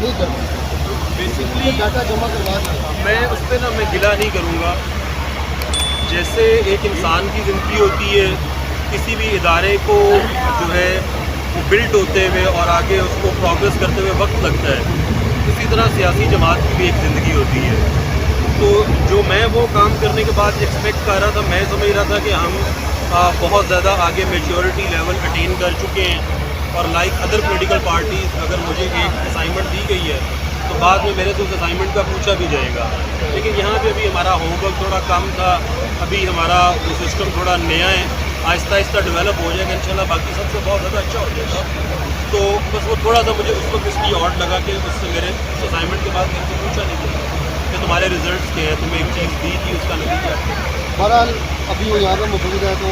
نہیں کرتے basically data جمع کروا دیا. میں اس پہ میں گلا نہیں کروں گا. جیسے ایک انسان کی زندگی ہوتی ہے، کسی بھی ادارے کو جو ہے وہ بلڈ ہوتے ہوئے اور آگے اس کو پروگریس کرتے ہوئے وقت لگتا ہے، اسی طرح سیاسی جماعت کی بھی ایک زندگی ہوتی ہے. تو جو میں وہ کام کرنے کے بعد ایکسپیکٹ کر رہا تھا، میں سمجھ رہا تھا کہ ہم بہت زیادہ آگے میچورٹی لیول اٹین کر چکے ہیں، اور لائک ادر پولیٹیکل پارٹیز اگر مجھے ایک اسائنمنٹ دی گئی ہے تو بعد میں میرے سے اس اسائنمنٹ کا پوچھا بھی جائے گا. لیکن یہاں پہ ابھی ہمارا ہوم ورک تھوڑا کم تھا، ابھی ہمارا وہ سسٹم تھوڑا نیا ہے، آہستہ آہستہ ڈیولپ ہو جائے گا انشاءاللہ، باقی سب سے بہت زیادہ اچھا ہو جائے گا. تو بس وہ تھوڑا سا مجھے اس وقت اس لیے آڈ لگا کہ اس سے میرے اس اسائنمنٹ کے بعد میرے سے پوچھا نہیں گیا کہ تمہارے ریزلٹس کیا ہیں، تمہیں ایک چیز دی تھی اس کا نتیجہ. بہرحال ابھی وہ یہاں پہ موجود ہے تو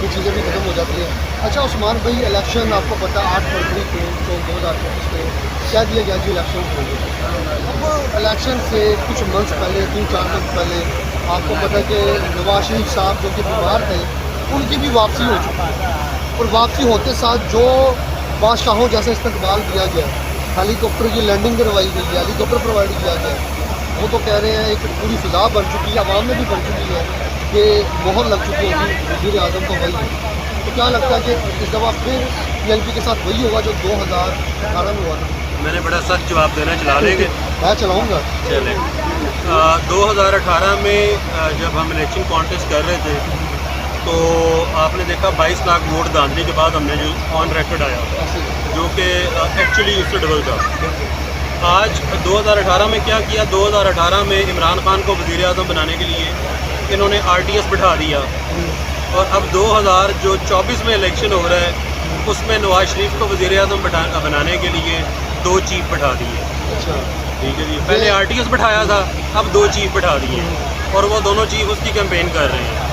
یہ چیزیں بھی ختم ہو جاتی ہیں. اچھا عثمان بھائی، الیکشن آپ کو پتہ 8 فروری کو 2024 کو کیا دیا گیا جی الیکشن ہو گئے. اب الیکشن سے کچھ منتھ پہلے 3-4 منتھ پہلے آپ کو پتہ کہ نواز شریف صاحب جو کہ بیمار تھے ان کی بھی واپسی ہو چکی ہے، اور واپسی ہوتے ساتھ جو بادشاہوں جیسا استقبال دیا گیا، ہیلی کاپٹر کی لینڈنگ کروائی گئی ہے، ہیلی کاپٹر پرووائڈ کیا گیا، وہ تو کہہ رہے ہیں ایک پوری فضا بن چکی ہے، عوام میں بھی بن چکی ہے کہ مہر لگ چکی ہے وزیر اعظم کو وہی. تو کیا لگتا ہے کہ اس دفعہ پھر پی ایل پی کے ساتھ وہی ہوگا جو 2018 میں ہوا تھا؟ میں نے بڑا سخت جواب دینا، چلا لیں گے؟ میں چلاؤں گا. چلیں. 2018 میں جب ہم الیکشن کانٹیسٹ کر رہے تھے تو آپ نے دیکھا 22 لاکھ ووٹ داندلی کے بعد ہم نے جو آن ریکارڈ آیا، جو کہ ایکچولی اس سے ڈبل تھا. آج 2018 میں کیا کیا؟ 2018 میں عمران خان کو وزیر اعظم بنانے کے لیے انہوں نے RTS بٹھا دیا، اور اب 2024 میں الیکشن ہو رہا ہے، اس میں نواز شریف کو وزیر اعظم بنانے کے لیے 2 چیف بٹھا دیے. اچھا ٹھیک ہے جی، پہلے RTS بٹھایا تھا، اب 2 چیف بٹھا دیے، اور وہ دونوں چیف اس کی کیمپین کر رہے ہیں.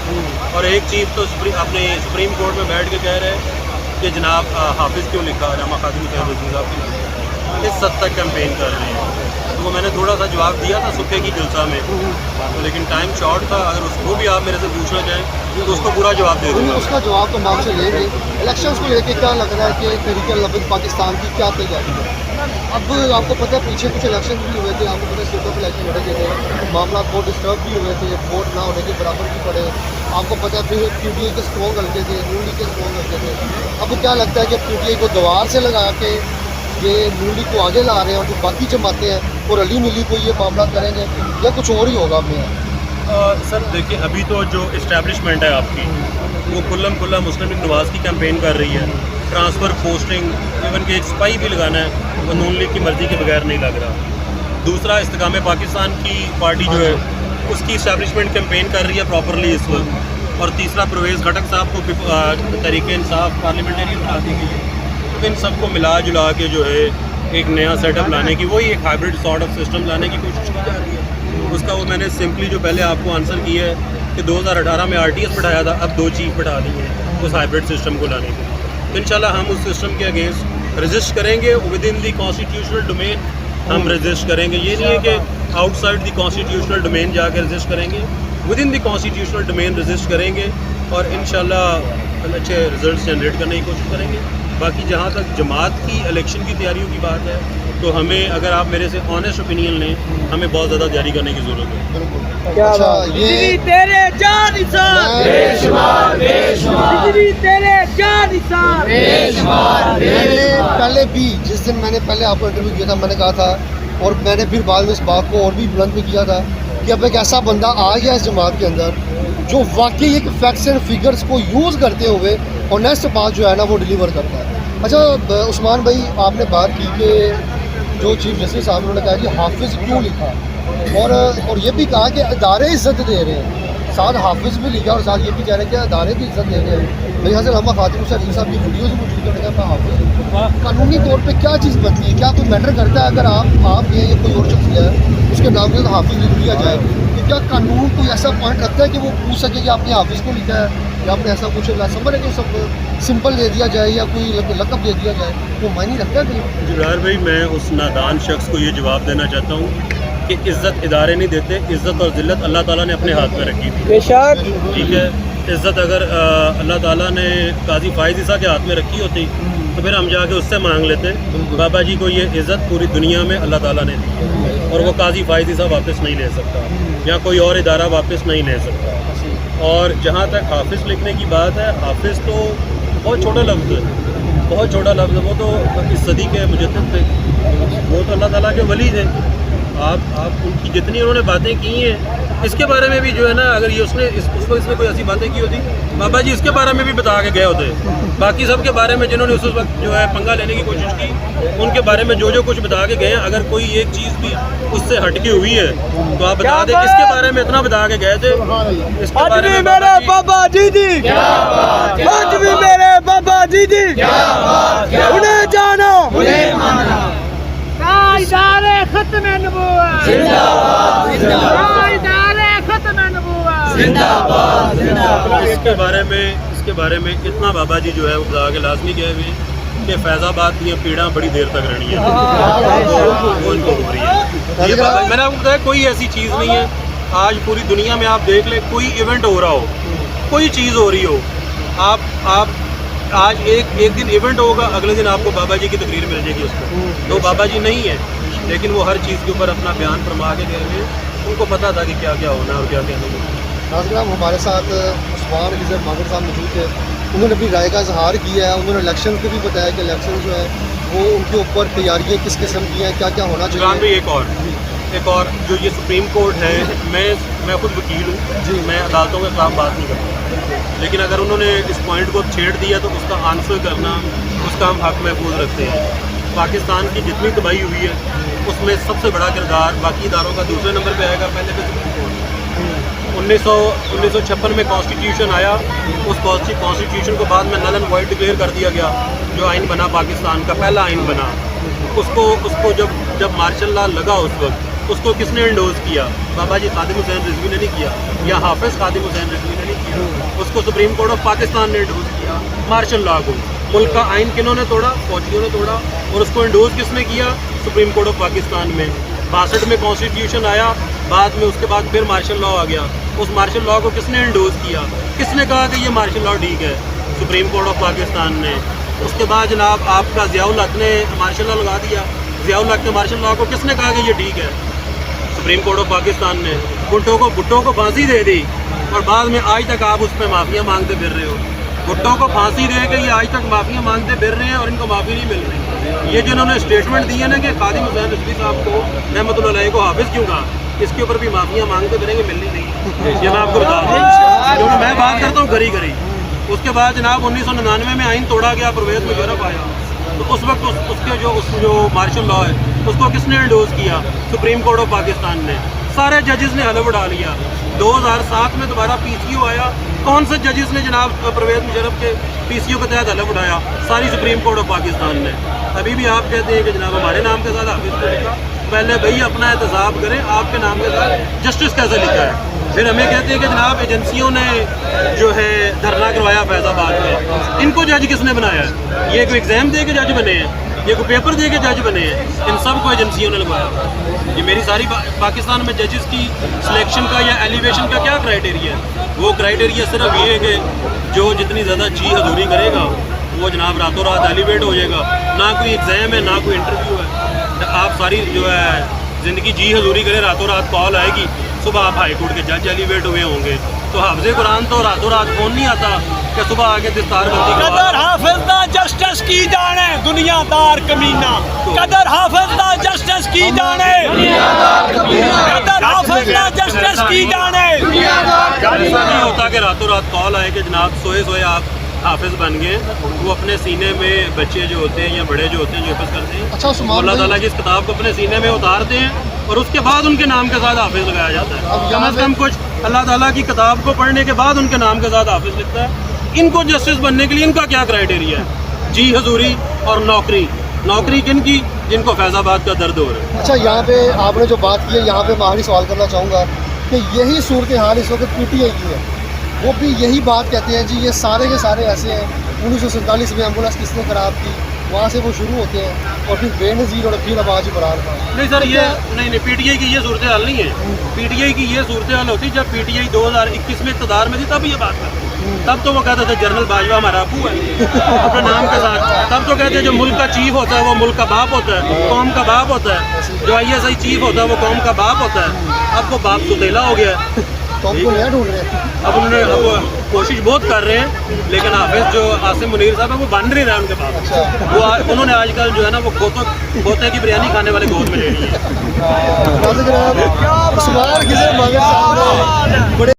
اور ایک چیف تو اپنے سپریم کورٹ میں بیٹھ کے کہہ رہے ہیں کہ جناب حافظ کیوں لکھا، علامہ خادم صاحب صاحب کی نام، اس حد تک کیمپین کر رہے ہیں. تو وہ میں نے تھوڑا سا جواب دیا تھا صبح کی جلسہ میں، تو لیکن ٹائم شارٹ تھا. اگر اس کو بھی آپ میرے سے پوچھنا چاہیں تو اس کو پورا جواب دے دوں گا. اس کا جواب تو ہم آپ سے لیں گے. الیکشنز کو لے کے کیا لگ رہا ہے کہ تحریک لبد پاکستان کی کیا تیاری ہے؟ اب آپ کو پتہ ہے پیچھے کچھ الیکشن بھی ہوئے تھے، آپ کو پتہ ہے اسٹیٹ آف الیکشن لڑے گئے تھے، معاملات بہت ڈسٹرب بھی ہوئے تھے، ووٹ نہ ہونے کے برابر بھی پڑے. آپ کو پتہ ہے پھر PTI کے اسٹرانگ ہلکے تھے، نون لیگ کے اسٹرانگ ہلکے تھے. اب کیا لگتا ہے کہ PTI کو دیوار سے لگا کے یہ نون لیگ کو آگے لا رہے ہیں، اور جو باقی جماعتیں ہیں وہ رلی ملی کو یہ معاملہ کریں گے یا کچھ اور ہی ہوگا؟ سر دیکھیں، ابھی تو جو اسٹیبلشمنٹ ہے آپ کی وہ کھلا مسلم لیگ نواز کی کیمپین کر رہی ہے. ٹرانسفر، پوسٹنگ، ایون کہ ایک سپاہی بھی لگانا ہے وہ نون لیگ کی مرضی کے بغیر نہیں لگ رہا. دوسرا استحکام پاکستان کی پارٹی جو ہے اس کی اسٹیبلشمنٹ کیمپین کر رہی ہے پراپرلی اس وقت. اور تیسرا پرویز خٹک صاحب کو تحریک انصاف پارلیمنٹری بنا دی گئی ہے. تو ان سب کو ملا جلا کے جو ہے ایک نیا سیٹ اپ لانے کی، وہی ایک ہائبرڈ سارٹ آف سسٹم لانے کی کوشش کی جا رہی ہے. اس کا وہ میں نے سمپلی جو پہلے آپ کو آنسر کیا ہے کہ 2018 میں RTS بٹھایا تھا، اب 2 چیف بٹھا دی ہیں اس ہائبرڈ سسٹم کو لانے کے لیے. تو انشاءاللہ ہم اس سسٹم کے اگینسٹ رجسٹ کریں گے. Within the constitutional domain ہم رجسٹ کریں گے. یہ نہیں ہے کہ outside the constitutional domain جا کے رجسٹ کریں گے، within the constitutional domain resist کریں گے، اور انشاءاللہ اچھے ریزلٹس جنریٹ کرنے کی کوشش کریں گے. باقی جہاں تک جماعت کی الیکشن کی تیاریوں کی بات ہے تو ہمیں، اگر آپ میرے سے آنیسٹ اوپینین لیں، ہمیں بہت زیادہ تیاری کرنے کی ضرورت ہے. اچھا، یہ تیرے جان نثار بے شمار، بے شمار تیرے جان نثار بے شمار. میں نے پہلے بھی جس دن میں نے پہلے آپ کو انٹرویو کیا تھا میں نے کہا تھا، اور میں نے پھر بعد میں اس بات کو اور بھی بلند بھی کیا تھا کہ اب ایک ایسا بندہ آ گیا اس جماعت کے اندر جو واقعی ایک فیکٹس اینڈ فگرس کو یوز کرتے ہوئے آنیسٹ بات جو ہے نا وہ ڈیلیور کرتا ہے. اچھا عثمان بھائی، آپ نے بات کی کہ جو چیف جسٹس صاحب انہوں نے کہا کہ حافظ کیوں لکھا، اور یہ بھی کہا کہ ادارے عزت دے رہے ہیں، ساتھ حافظ بھی لکھا اور ساتھ یہ بھی کہہ رہے ہیں کہ ادارے بھی عزت دے رہے ہیں. میرے حضرت علامہ خادم صاحب کی ویڈیوز موجود کرنے کا حافظ قانونی طور پہ کیا چیز بنتی ہے؟ کیا کوئی میٹر کرتا ہے اگر آپ یہ کوئی اور شخص ہے اس کے نام سے حافظ لکھ دیا جائے، تو کیا قانون کوئی ایسا پوائنٹ رکھتا ہے کہ وہ پوچھ سکے کہ آپ نے حافظ کو لکھا ہے یا آپ نے ایسا کچھ سمجھ ہے کہ سب سمپل دے دیا جائے یا کوئی لقب دے دیا جائے، وہ معنی رکھتا ہے کہ؟ جبرائیل بھائی، میں اس نادان شخص کو یہ جواب دینا چاہتا ہوں کہ عزت ادارے نہیں دیتے، عزت اور ذلت اللہ تعالیٰ نے اپنے ہاتھ میں رکھی تھی. بے شک. ٹھیک ہے، عزت اگر اللہ تعالیٰ نے قاضی فائز عیسیٰ کے ہاتھ میں رکھی ہوتی तो फिर हम जाके उससे मांग लेते। बाबा जी को ये इज़्ज़त पूरी दुनिया में अल्लाह ताला ने दी है और वो काजी फायजी साहब वापस नहीं ले सकता या कोई और इदारा वापस नहीं ले सकता। और जहाँ तक हाफिज़ लिखने की बात है, हाफिज़ तो बहुत छोटा लफ्ज़ है, बहुत छोटा लफ्ज़ है। वो तो इस सदी के मुजद्दिद थे, वो तो अल्लाह ताला के वली थे। आप उनकी जितनी उन्होंने बातें की हैं, इसके बारे में भी जो है ना, अगर ये उसने उसको इसने कोई ऐसी बातें की होती, बाबा जी इसके बारे में भी बता के गए होते। बाकी सब के बारे में जिन्होंने उस वक्त जो है पंगा लेने की कोशिश की, उनके बारे में जो कुछ बता के गए हैं, अगर कोई एक चीज़ भी उससे हटके हुई है तो आप बता दें। इसके बारे में इतना बता के गए थे, इसके बारे में बाबा जी दी, आज भी मेरे बाबा जी दी, उन्हें जानो उन्हें मानो। ताजदारे खत्म नबूवत जिंदाबाद, ताजदारे खत्म नबूवत जिंदाबाद, जिंदाबाद। इसके बारे में इतना बाबा जी जो है वो बता के लाजमी गए हुए कि फैज़ाबाद की पीड़ा बड़ी देर तक रहनी है, वो इनको हो रही है। ये मैंने आपको बताया, कोई ऐसी चीज़ नहीं है। आज पूरी दुनिया में आप देख ले, कोई इवेंट हो रहा हो, कोई चीज़ हो रही हो, आप आज एक दिन इवेंट होगा, अगले दिन आपको बाबा जी की तकरीर मिल जाएगी उसको। तो बाबा जी नहीं है, लेकिन वो हर चीज़ के ऊपर अपना बयान फरमा के गए हुए, उनको पता था कि क्या क्या होना है और क्या क्या नहीं होना। नाज़रीन, हमारे साथ उस्मान रिजब मागर साहब मौजूद थे। उन्होंने अपनी राय का इजहार किया है। उन्होंने इलेक्शन को भी बताया कि इलेक्शन जो है वो उनके ऊपर तैयारियाँ किस किस्म की हैं, क्या क्या होना चाहिए। भी एक और जो ये सुप्रीम कोर्ट है, मैं खुद वकील हूँ जी, मैं अदालतों के खिलाफ बात नहीं करता, लेकिन अगर उन्होंने इस पॉइंट को छेड़ दिया तो उसका आंसर करना, उसका हम हक महफूज रखते हैं। पाकिस्तान की जितनी तबाही हुई है उसमें सबसे बड़ा किरदार बाकी इदारों का दूसरे नंबर पे आएगा, पहले पे सुप्रीम कोर्ट। 1956 में कॉन्स्टिट्यूशन आया, उस कॉन्स्टिट्यूशन को बाद में नल एंड वॉइड डिक्लेयर कर दिया गया। जो आइन बना पाकिस्तान का पहला आइन बना, उसको जब मार्शल लॉ लगा उस वक्त उसको किसने एंडोज किया? बाबा जी खादिम हुसैन रिजवी ने नहीं किया, या हाफिज़ खादिम हुसैन रिजवी ने नहीं किया, उसको सुप्रीम कोर्ट ऑफ पाकिस्तान ने एंडोज किया मार्शल लॉ को। मुल्क का आइन किन्होंने तोड़ा? फौजियों ने तोड़ा। और उसको एंडोज किसने किया? सुप्रीम कोर्ट ऑफ पाकिस्तान में। 62 में कॉन्स्टिट्यूशन आया, बाद में उसके बाद फिर मार्शल लॉ आ गया। उस मार्शल लॉ को किसने एंडोज किया? किसने कहा कि ये मार्शल लॉ ठीक है? सुप्रीम कोर्ट ऑफ पाकिस्तान ने। उसके बाद जनाब आपका ज़ियाउल हक ने मार्शल लॉ लगा दिया। ज़ियाउल हक के मार्शल लॉ को किसने कहा कि ये ठीक है? सुप्रीम कोर्ट ऑफ पाकिस्तान ने। भुट्टो को फांसी दे दी और बाद में आज तक आप उस पर माफ़ियाँ मांगते फिर रहे हो। भुट्टो को फांसी दे के ये आज तक माफ़ियाँ मांगते फिर रहे हैं और इनको माफ़ी नहीं मिल रही। ये जिन्होंने स्टेटमेंट दी है ना कि खादिम हुसैन रिजवी साहब को रहमतुल्लाह अलैह को हाफिज़ क्यों कहा, इसके ऊपर भी माफ़ियाँ मांगते फिरेंगे, मिलनी नहीं। ये मैं आपको बता दूँ, क्योंकि मैं बात करता हूँ घरी घरी। उसके बाद जनाब 1999 में आइन तोड़ा गया, परवेज़ मुशर्रफ आया, तो उस वक्त उसके जो मार्शल लॉ है उसको किसने एंडोज किया? सुप्रीम कोर्ट ऑफ पाकिस्तान ने। सारे जजेस ने हलफ उठा लिया। 2007 में दोबारा PCO आया, कौन से जजेस ने जनाब परवेज़ मुशर्रफ के PCO के तहत हलफ उठाया? सारी सुप्रीम कोर्ट ऑफ पाकिस्तान ने। अभी भी आप कहते हैं कि जनाब हमारे नाम के साथ हाफिज़ को लिखा, पहले भाई अपना एहतसाब करें, आपके नाम के साथ जस्टिस कैसे लिखा है? फिर हमें कहते हैं कि जनाब एजेंसियों ने जो है धरना करवाया फैज़ाबाद में। इनको जज किसने बनाया है? ये कोई एग्ज़ाम दे के जज बने हैं, ये कोई पेपर दे के जज बने हैं? इन सब को एजेंसियों ने लगवाया। ये मेरी सारी पाकिस्तान में जजेस की सिलेक्शन का या एलिवेशन का क्या क्राइटेरिया है? वो क्राइटेरिया सिर्फ ये है कि जो जितनी ज़्यादा जी हजूरी करेगा वो जनाब रातों रात एलिवेट हो जाएगा। ना कोई एग्ज़ाम है, ना कोई इंटरव्यू है। आप सारी जो है ज़िंदगी जी हजूरी करें, रातों रात कॉल आएगी, सुबह आप हाई कोर्ट के जज एलिवेट हुए होंगे। तो हाफ़िज़े कुरान तो रातों रात फ़ोन नहीं आता कि सुबह आके दस्तार बंदी कदर हाफिज़ दा जस्टिस की जाने दुनियादार कमीना, कदर हाफिज़ दा जस्टिस की जाने दुनियादार कमीना, कदर हाफिज़ दा जस्टिस की जाने दुनियादार। नहीं होता कि रातों रात कॉल आए कि जनाब सोए आप हाफिज़ बन गए। वो अपने सीने में बच्चे जो होते हैं या बड़े जो होते हैं जो हिफ्ज़ करते हैं, अच्छा, अल्लाह ताला की इस किताब को अपने सीने में उतारते हैं और उसके बाद उनके नाम के साथ हाफिज़ लगाया जाता है। कम अज़ कम कुछ अल्लाह ताला की किताब को पढ़ने के बाद उनके नाम के साथ हाफिज़ लिखता है। इनको जस्टिस बनने के लिए इनका क्या क्राइटेरिया है? जी हजूरी और नौकरी किन की? जिनको फैज़ाबाद का दर्द हो रहा है। अच्छा, यहाँ पे आपने जो बात की है, यहाँ पे मैं आखिरी सवाल करना चाहूँगा कि यही सूरत हाल इस वक्त PTI की है। वो भी यही बात कहते हैं जी ये सारे के सारे ऐसे हैं। 1947 में एम्बुलेंस किसने खराब की, वहाँ से वो शुरू होते हैं और फिर बेनज़ीर और फिर आवाज़ इमरान खान। नहीं सर, ये नहीं PTI की ये सूरत हाल नहीं है। PTI की ये सूरत हाल होती जब PTI 2021 में इक़्तिदार में थी, तब ये बात करती। तब तो वो कहते थे जनरल बाजवा हमारा अबू है अपने नाम के साथ। तब तो कहते हैं जो मुल्क का चीफ होता है वो मुल्क का बाप होता है, कौम का बाप होता है। जो ISI चीफ होता है वो कौम का बाप होता है। अब वो बाप सुतेला हो गया है। तो हमको नया ढूंढ रहे हैं। अब उन्होंने कोशिश बहुत कर रहे हैं, लेकिन हाफिज जो आसिम मुनीर साहब है वो बन नहीं रहा उनके पास। वो उन्होंने आजकल जो है ना वो गोते की बिरयानी खाने वाले गोद में ले ली है। नाज़िर जनाब, उस्मान गिजर मांगे साहब ने बड़े